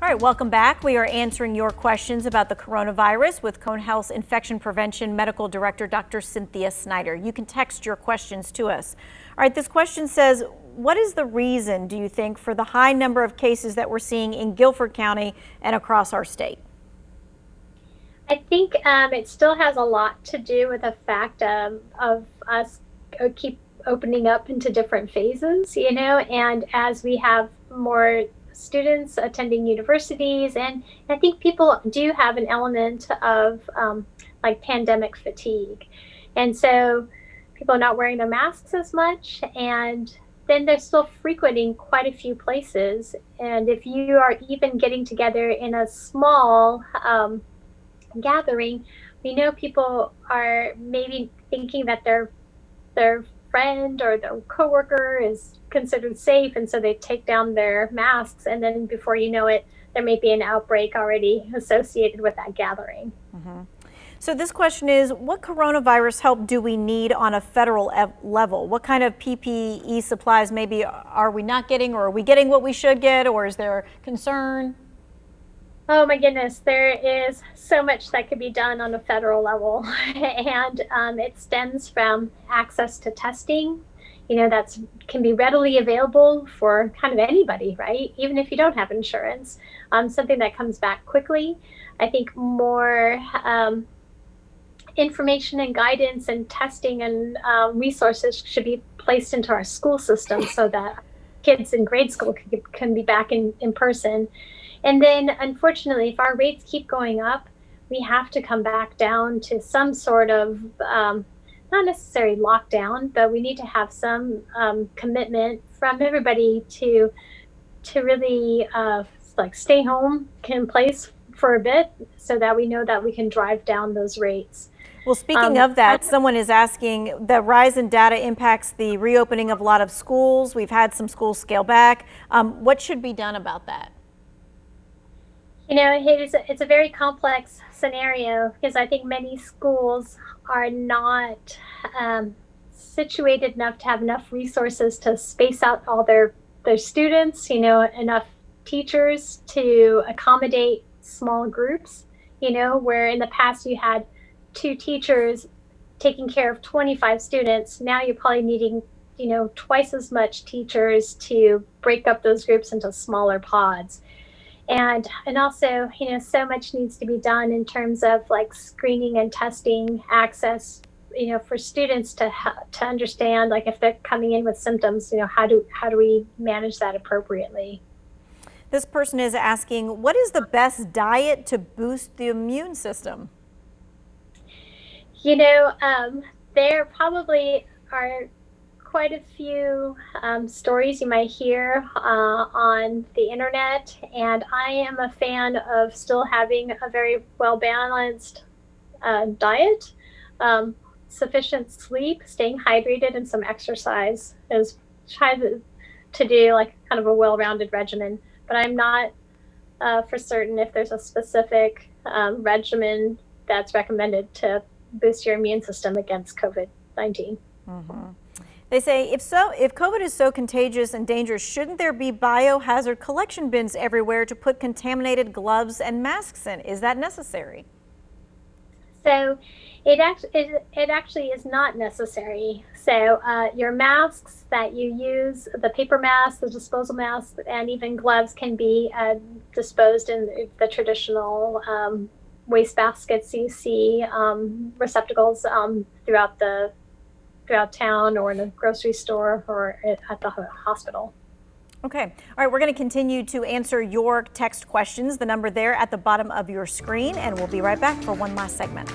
All right, welcome back. We are answering your questions about the coronavirus with Cone Health's Infection Prevention Medical Director, Dr. Cynthia Snyder. You can text your questions to us. All right, this question says, what is the reason, do you think, for the high number of cases that we're seeing in Guilford County and across our state? I think it still has a lot to do with the fact of us keep opening up into different phases, and as we have more students attending universities, and I think people do have an element of like pandemic fatigue. And so people are not wearing their masks as much, and then they're still frequenting quite a few places. And if you are even getting together in a small gathering, we know people are maybe thinking that their friend or their coworker is considered safe, and so they take down their masks, and then before you know it, there may be an outbreak already associated with that gathering. Mm-hmm. So this question is, what coronavirus help do we need on a federal level? What kind of PPE supplies maybe are we not getting, or are we getting what we should get, or is there concern? Oh my goodness, there is so much that could be done on a federal level, and it stems from access to testing, that can be readily available for kind of anybody, right? Even if you don't have insurance, something that comes back quickly. I think more information and guidance and testing and resources should be placed into our school system so that kids in grade school can be back in person. And then, unfortunately, if our rates keep going up, we have to come back down to some sort of, not necessarily lockdown, but we need to have some commitment from everybody to really stay home in place for a bit so that we know that we can drive down those rates. Well, speaking of that, someone is asking, the rise in data impacts the reopening of a lot of schools. We've had some schools scale back. What should be done about that? It's a very complex scenario because I think many schools are not situated enough to have enough resources to space out all their students, enough teachers to accommodate small groups, where in the past you had 2 teachers taking care of 25 students. Now you're probably needing, twice as much teachers to break up those groups into smaller pods. And also, so much needs to be done in terms of screening and testing access, for students to understand, if they're coming in with symptoms, how do we manage that appropriately? This person is asking, what is the best diet to boost the immune system? There probably are quite a few stories you might hear on the internet, and I am a fan of still having a very well-balanced diet, sufficient sleep, staying hydrated, and some exercise. Is try to do kind of a well-rounded regimen, but I'm not for certain if there's a specific regimen that's recommended to boost your immune system against COVID-19. Mm-hmm. They say, if COVID is so contagious and dangerous, shouldn't there be biohazard collection bins everywhere to put contaminated gloves and masks in? Is that necessary? So it actually is not necessary. So your masks that you use, the paper masks, the disposal masks, and even gloves can be disposed in the traditional waste baskets you see, receptacles throughout town or in a grocery store or at the hospital. Okay. All right. We're going to continue to answer your text questions. The number there at the bottom of your screen, and we'll be right back for one last segment.